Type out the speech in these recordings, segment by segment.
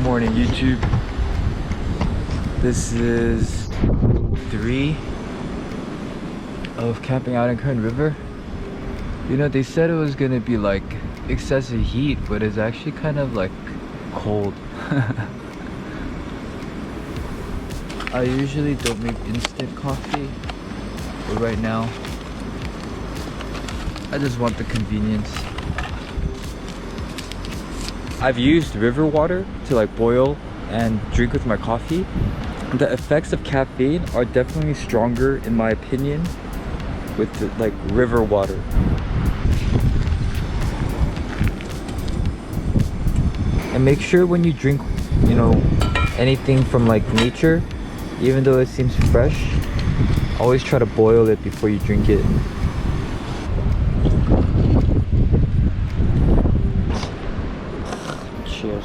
morning, YouTube. This is 3 of camping out in Kern River. You know, they said it was gonna be like excessive heat, but it's actually kind of like cold. I usually don't make instant coffee, but right now I just want the convenience. I've used river water to like boil and drink with my coffee. The effects of caffeine are definitely stronger, in my opinion, with the, like river water. And make sure when you drink, you know, anything from like nature, even though it seems fresh, always try to boil it before you drink it. Cheers.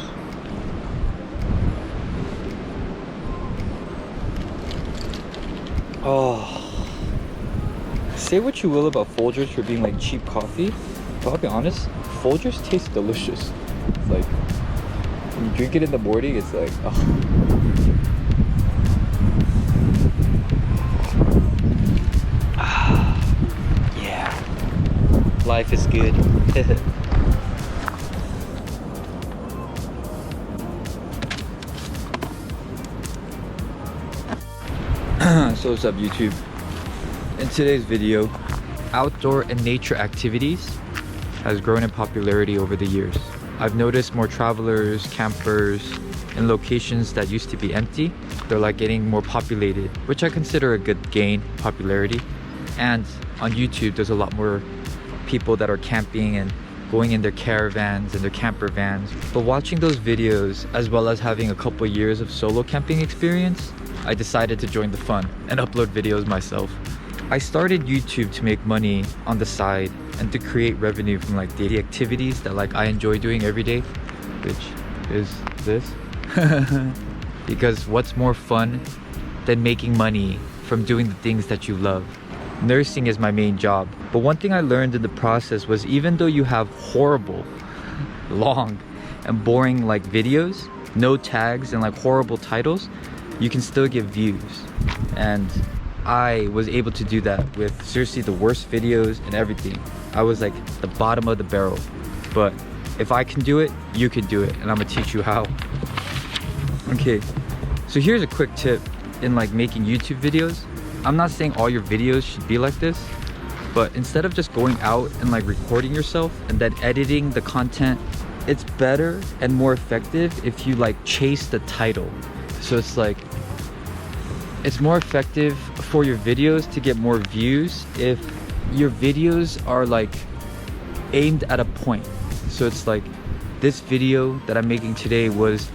Oh, say what you will about Folgers for being like cheap coffee, but I'll be honest, Folgers taste delicious. It's like when you drink it in the morning, it's like, oh. Yeah, life is good. So what's up, YouTube? In today's video, outdoor and nature activities has grown in popularity over the years. I've noticed more travelers, campers, in locations that used to be empty. They're like getting more populated, which I consider a good gain, popularity. And on YouTube, there's a lot more people that are camping and going in their caravans and their camper vans. But watching those videos, as well as having a couple years of solo camping experience, I decided to join the fun and upload videos myself. I started YouTube to make money on the side and to create revenue from like daily activities that like I enjoy doing every day, which is this. Because what's more fun than making money from doing the things that you love? Nursing is my main job, but one thing I learned in the process was even though you have horrible, long and boring like videos, no tags and like horrible titles, you can still get views. And I was able to do that with seriously the worst videos and everything. I was like the bottom of the barrel, but if I can do it, you can do it, and I'm gonna teach you how. Okay, so here's a quick tip in like making YouTube videos. I'm not saying all your videos should be like this, but instead of just going out and like recording yourself and then editing the content, it's better and more effective if you like chase the title. So it's like, it's more effective for your videos to get more views if your videos are like aimed at a point. So it's like this video that I'm making today was,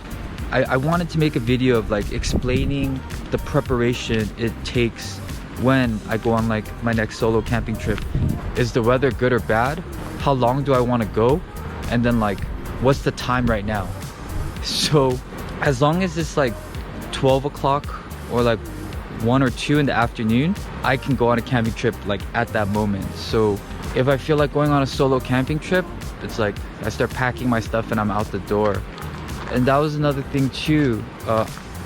I wanted to make a video of like explaining the preparation it takes when I go on like my next solo camping trip. Is the weather good or bad? How long do I want to go? And then like, what's the time right now? So as long as it's like 12 o'clock or like 1 or 2 in the afternoon, I can go on a camping trip like at that moment. So if I feel like going on a solo camping trip, it's like I start packing my stuff and I'm out the door. And that was another thing too.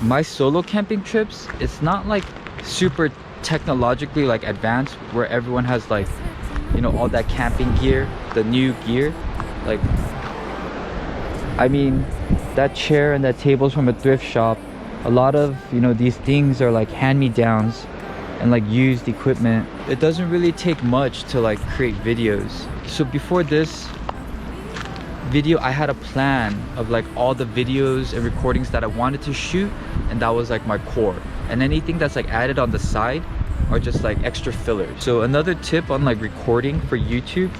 My solo camping trips, it's not like super technologically like advanced where everyone has like, you know, all that camping gear, the new gear. Like, I mean, that chair and that table's from a thrift shop. A lot of, you know, these things are like hand-me-downs and like used equipment. It doesn't really take much to like create videos. So before this video, I had a plan of like all the videos and recordings that I wanted to shoot, and that was like my core. And anything that's like added on the side are just like extra fillers. So another tip on like recording for YouTube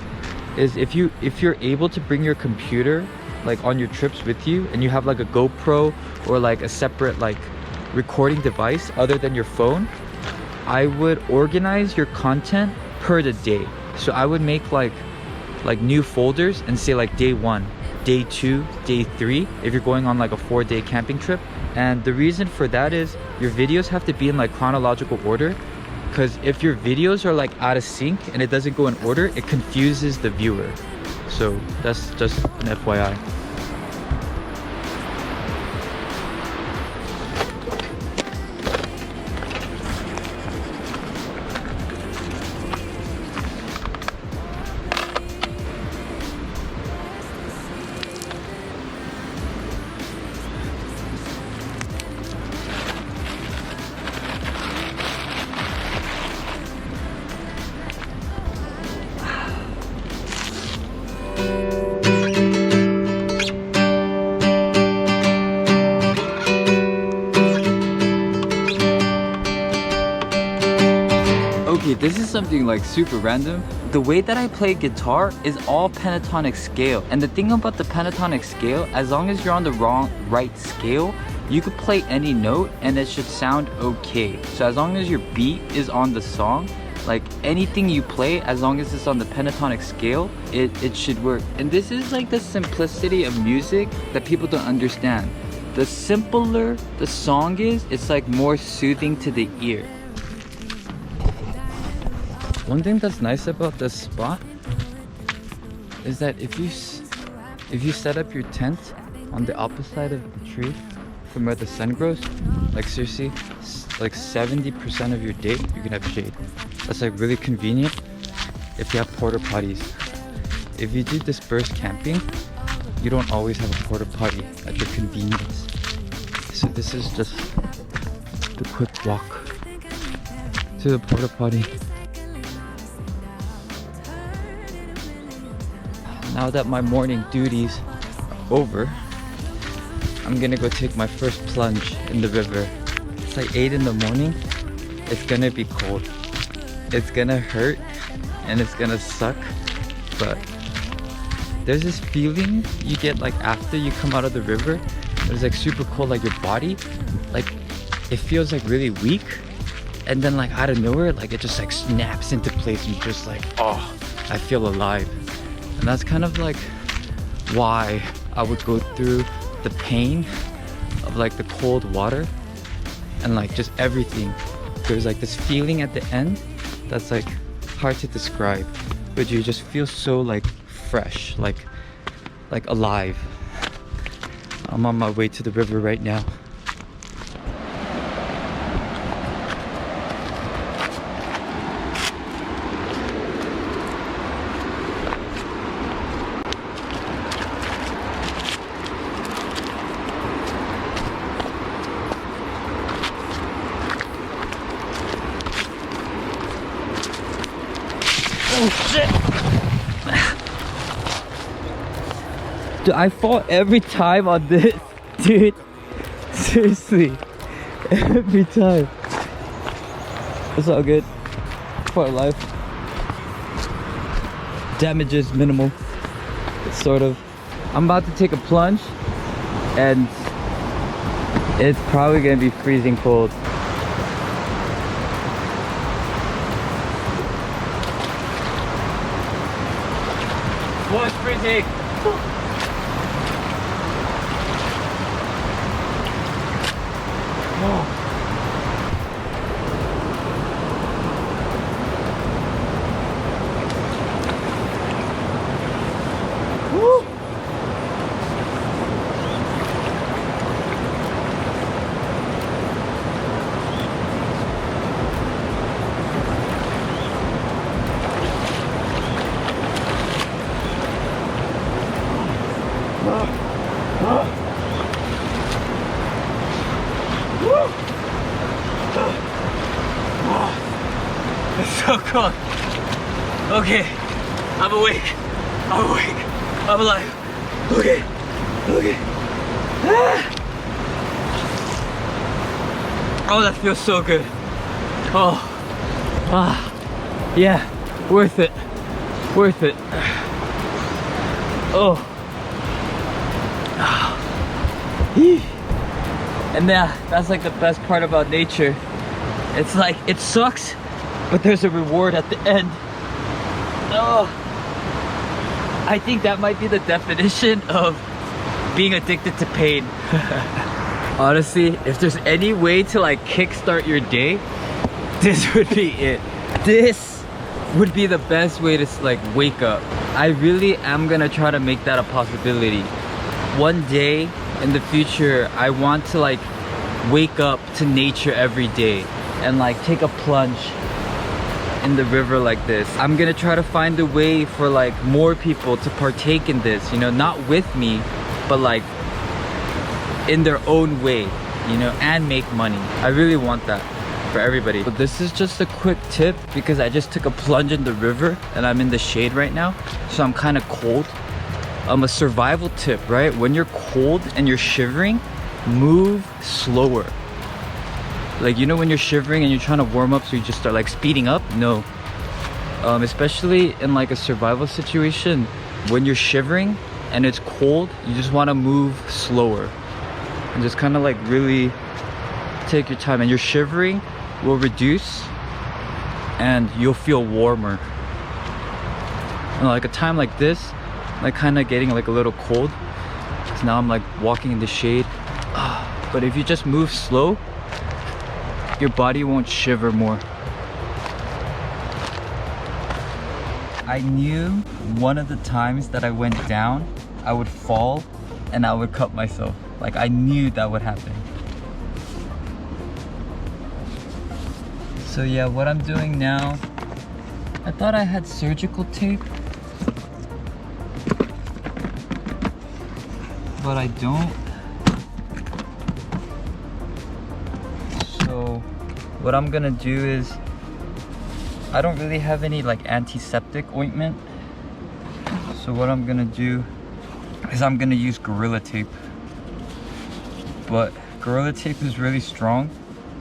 is if you're able to bring your computer like on your trips with you, and you have like a GoPro or like a separate like recording device other than your phone, I would organize your content per the day. So I would make like new folders and say like day 1, day 2, day 3 if you're going on like a 4-day camping trip. And the reason for that is your videos have to be in like chronological order, because if your videos are like out of sync and it doesn't go in order, it confuses the viewer. So that's just an FYI. Okay, this is something like super random. The way that I play guitar is all pentatonic scale. And the thing about the pentatonic scale, as long as you're on the right scale, you could play any note and it should sound okay. So as long as your beat is on the song, like anything you play, as long as it's on the pentatonic scale, it should work. And this is like the simplicity of music that people don't understand. The simpler the song is, it's like more soothing to the ear. One thing that's nice about this spot is that if you set up your tent on the opposite side of the tree from where the sun grows, like seriously, like 70% of your day you can have shade. That's like really convenient if you have porta potties. If you do dispersed camping, you don't always have a porta potty at your convenience. So this is just the quick walk to the porta potty. Now that my morning duties are over, I'm gonna go take my first plunge in the river. It's like 8 in the morning. It's gonna be cold. It's gonna hurt and it's gonna suck, but there's this feeling you get like after you come out of the river. It's like super cold, like your body, like it feels like really weak, and then like out of nowhere, like it just like snaps into place and you're just like, oh, I feel alive. And that's kind of like why I would go through the pain of like the cold water and like just everything. There's like this feeling at the end that's like hard to describe, but you just feel so like fresh, like alive. I'm on my way to the river right now. Oh shit! Dude, I fall every time on this, dude. Seriously, every time. It's all good. Part of life. Damage is minimal. It's sort of. I'm about to take a plunge, and it's probably gonna be freezing cold. Oh, it's freezing! Oh. Woo. It's so cold. Okay, I'm awake. I'm awake. I'm alive. Okay, okay. Ah. Oh, that feels so good. Oh, ah, yeah, worth it. Worth it. Oh. And that's like the best part about nature. It's like, it sucks, but there's a reward at the end. Oh, I think that might be the definition of being addicted to pain. Honestly, if there's any way to like kickstart your day, this would be it. This would be the best way to like wake up. I really am gonna try to make that a possibility. One day in the future, I want to like wake up to nature every day and like take a plunge in the river like this. I'm gonna try to find a way for like more people to partake in this, you know, not with me, but like in their own way, you know, and make money. I really want that for everybody. But this is just a quick tip because I just took a plunge in the river and I'm in the shade right now, so I'm kind of cold. A survival tip, right? When you're cold and you're shivering, move slower. Like, you know when you're shivering and you're trying to warm up, so you just start like speeding up? No. Especially in like a survival situation, when you're shivering and it's cold, you just want to move slower and just kind of like really take your time, and your shivering will reduce and you'll feel warmer. And like a time like this, like kind of getting like a little cold, because now I'm like walking in the shade. But if you just move slow, your body won't shiver more. I knew one of the times that I went down, I would fall and I would cut myself. Like, I knew that would happen. So yeah, what I'm doing now, I thought I had surgical tape, but I don't. So what I'm gonna do is, I don't really have any like antiseptic ointment. So what I'm gonna do is I'm gonna use Gorilla Tape. But Gorilla Tape is really strong,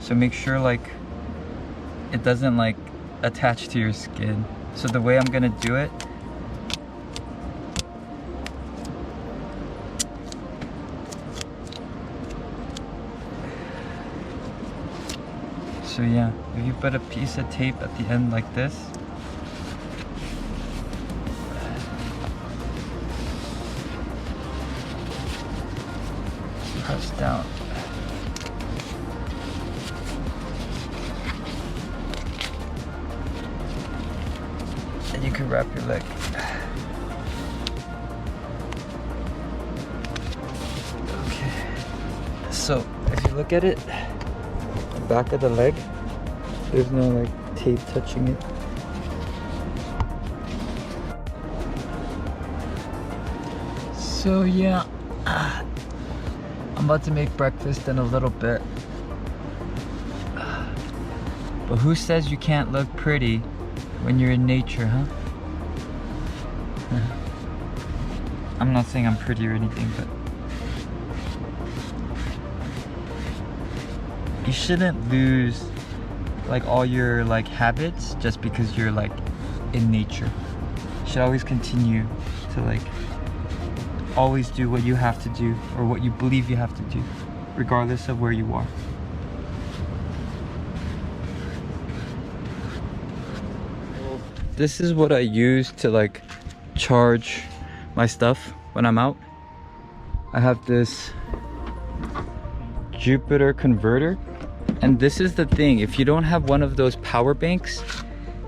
so make sure like it doesn't like attach to your skin. So the way I'm gonna do it, so yeah, if you put a piece of tape at the end like this, press down. And you can wrap your leg. Okay. So if you look at it, the back of the leg, there's no like tape touching it. So yeah, I'm about to make breakfast in a little bit. But who says you can't look pretty when you're in nature, huh? I'm not saying I'm pretty or anything, but you shouldn't lose like all your like habits just because you're like in nature. You should always continue to like always do what you have to do, or what you believe you have to do, regardless of where you are. This is what I use to like charge my stuff when I'm out. I have this Jupiter converter, and this is the thing, if you don't have one of those power banks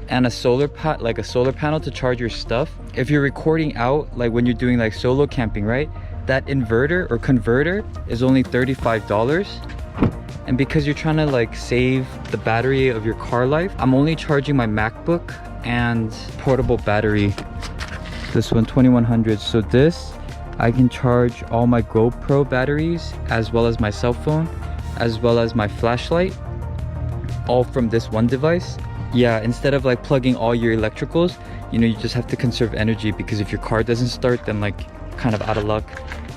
and a solar panel to charge your stuff, if you're recording out, like when you're doing like solo camping, right, that inverter or converter is only $35. And because you're trying to like save the battery of your car life, I'm only charging my MacBook and portable battery, this one 2100. So this, I can charge all my GoPro batteries, as well as my cell phone, as well as my flashlight, all from this one device. Yeah, instead of like plugging all your electricals, you know, you just have to conserve energy, because if your car doesn't start, then like kind of out of luck.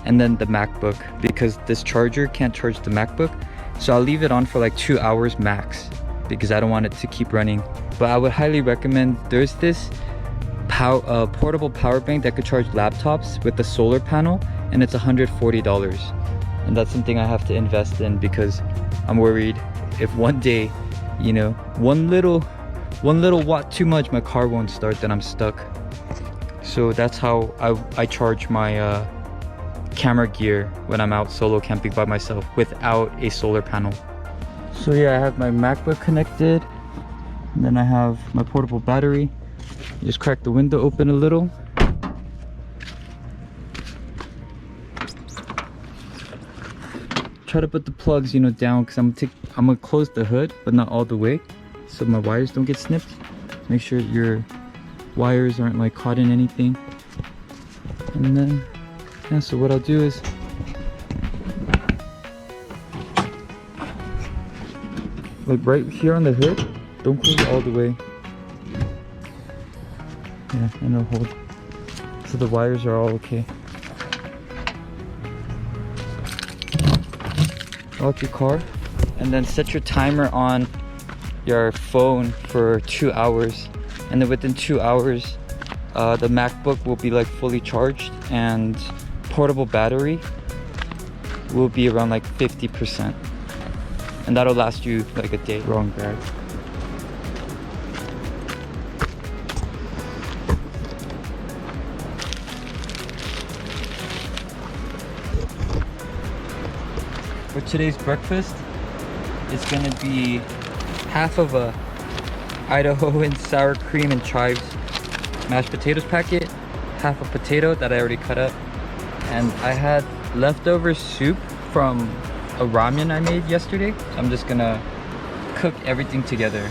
And then the MacBook, because this charger can't charge the MacBook, so I'll leave it on for like 2 hours max, because I don't want it to keep running. But I would highly recommend, there's this portable power bank that could charge laptops with the solar panel, and it's $140. And that's something I have to invest in, because I'm worried if one day, you know, one little watt too much, my car won't start, then I'm stuck. So that's how I charge my camera gear when I'm out solo camping by myself without a solar panel. So yeah, I have my MacBook connected, and then I have my portable battery. Just crack the window open a little. Try to put the plugs, you know, down, because I'm gonna close the hood, but not all the way, so my wires don't get snipped. Make sure your wires aren't like caught in anything. And then yeah, so what I'll do is like right here on the hood, don't close it all the way. Yeah, and it'll hold. So the wires are all okay. Lock your car, and then set your timer on your phone for 2 hours, and then within 2 hours the MacBook will be like fully charged and portable battery will be around like 50%, and that'll last you like a day. Wrong bag. For today's breakfast, it's gonna be half of a Idahoan sour cream and chives mashed potatoes packet, half a potato that I already cut up, and I had leftover soup from a ramen I made yesterday. So I'm just gonna cook everything together.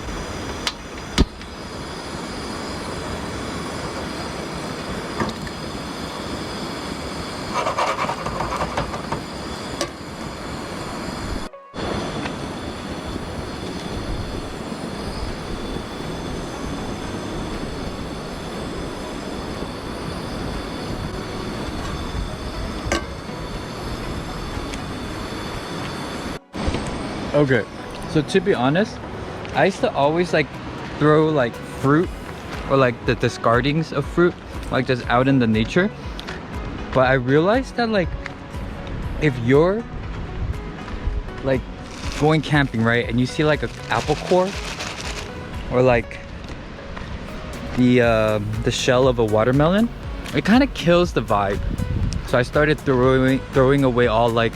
Okay, so to be honest, I used to always like throw like fruit or like the discardings of fruit like just out in the nature, but I realized that like if you're like going camping, right, and you see like an apple core or like the shell of a watermelon, it kind of kills the vibe. So I started throwing away all like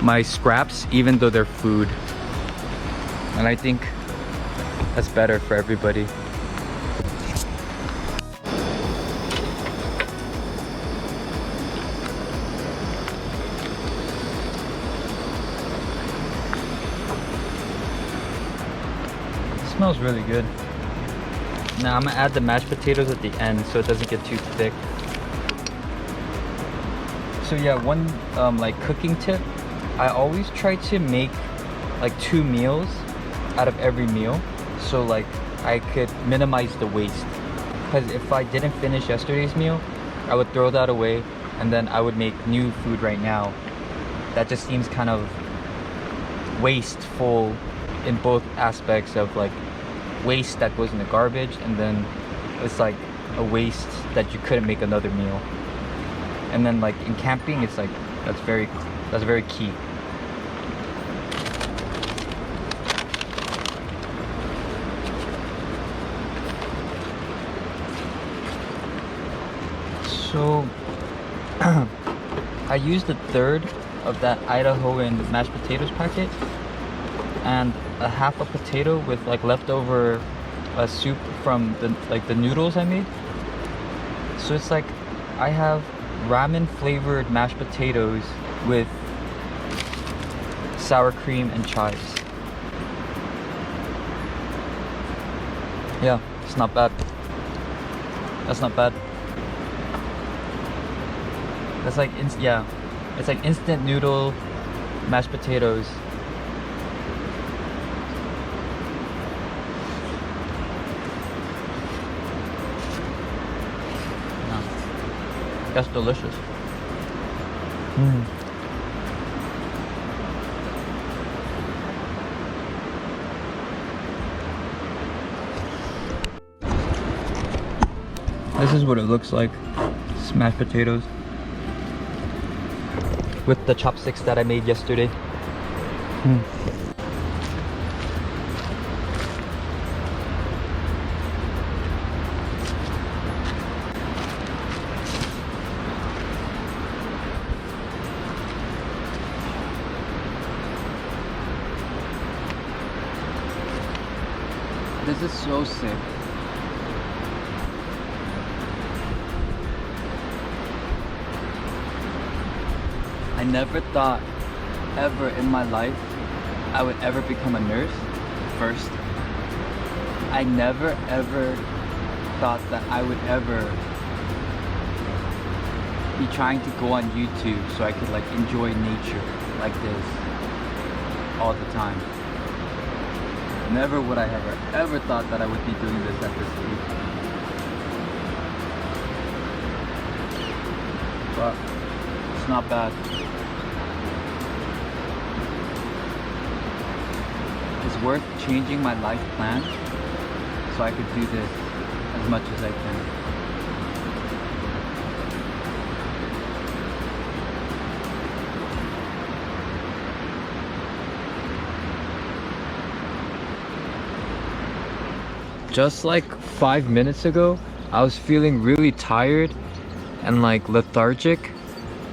my scraps, even though they're food, and I think that's better for everybody. It smells really good. Now I'm gonna add the mashed potatoes at the end so it doesn't get too thick. So yeah, one like cooking tip, I always try to make like 2 meals out of every meal, so like I could minimize the waste, because if I didn't finish yesterday's meal, I would throw that away and then I would make new food right now. That just seems kind of wasteful in both aspects of like waste that goes in the garbage, and then it's like a waste that you couldn't make another meal. And then like in camping, it's like that's very key. So I used a third of that Idahoan mashed potatoes packet and a half a potato with like leftover soup from the noodles I made. So it's like I have ramen flavored mashed potatoes with sour cream and chives. Yeah, it's not bad. That's not bad. That's like yeah, it's like instant noodle mashed potatoes. No. That's delicious. This is what it looks like. Mashed potatoes with the chopsticks that I made yesterday. This is so sick. I never thought ever in my life I would ever become a nurse first. I never ever thought that I would ever be trying to go on YouTube so I could like enjoy nature like this all the time. Never would I ever thought that I would be doing this at this age. But it's not bad. It's worth changing my life plan so I could do this as much as I can. Just like 5 minutes ago, I was feeling really tired and like lethargic,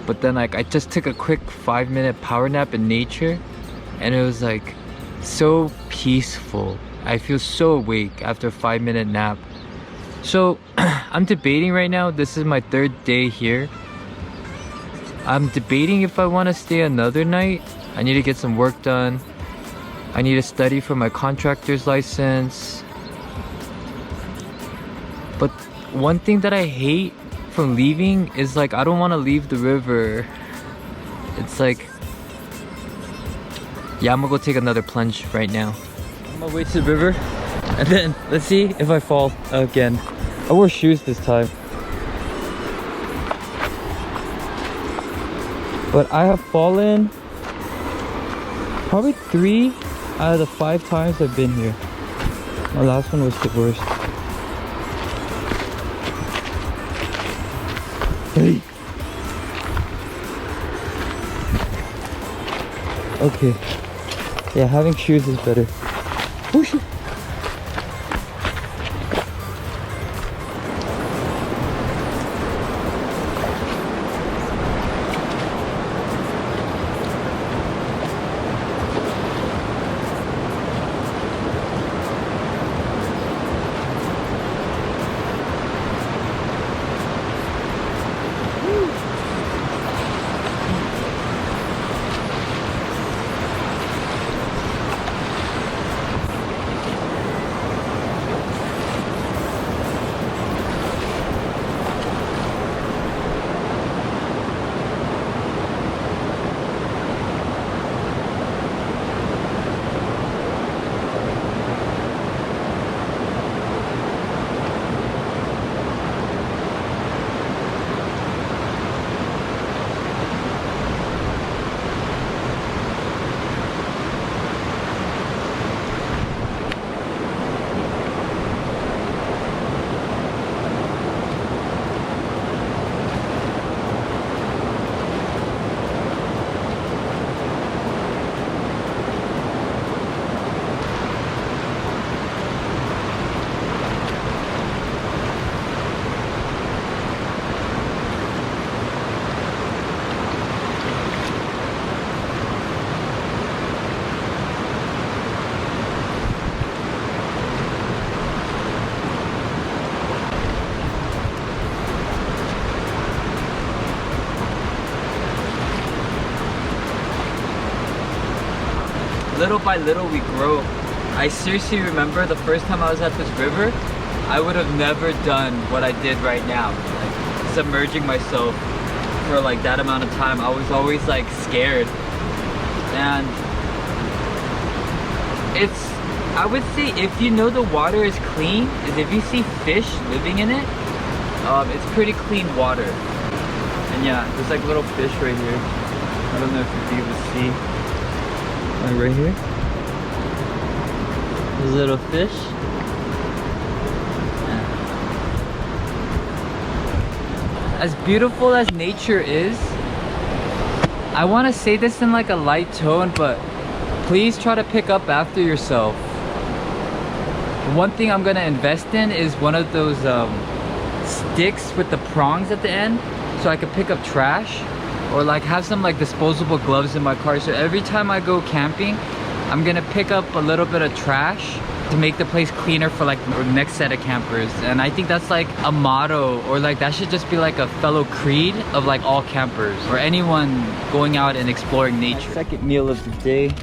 but then like I just took a quick 5-minute power nap in nature and it was like so peaceful. I feel so awake after a 5-minute nap. So I'm debating right now. This is my 3rd day here. I'm debating if I want to stay another night. I need to get some work done. I need to study for my contractor's license. But one thing that I hate from leaving is like I don't want to leave the river. It's like, yeah, I'm gonna go take another plunge right now. I'm gonna wait to the river and then let's see if I fall again. I wore shoes this time. But I have fallen probably 3 out of the 5 times I've been here. My last one was the worst. Hey. Okay. Yeah, having shoes is better. Whoosh. Little by little we grow. I seriously remember the first time I was at this river, I would have never done what I did right now. Like submerging myself for like that amount of time. I was always like scared. And it's, I would say if you know the water is clean, is if you see fish living in it, it's pretty clean water. And yeah, there's like little fish right here. I don't know if you'll be able to see. Like right here, there's a little fish. Yeah. As beautiful as nature is, I want to say this in like a light tone, but please try to pick up after yourself. One thing I'm gonna invest in is one of those sticks with the prongs at the end, so I can pick up trash. Or like have some like disposable gloves in my car, so every time I go camping I'm gonna pick up a little bit of trash to make the place cleaner for like the next set of campers. And I think that's like a motto, or like that should just be like a fellow creed of like all campers or anyone going out and exploring nature. My second meal of the day,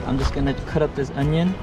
I'm just gonna cut up this onion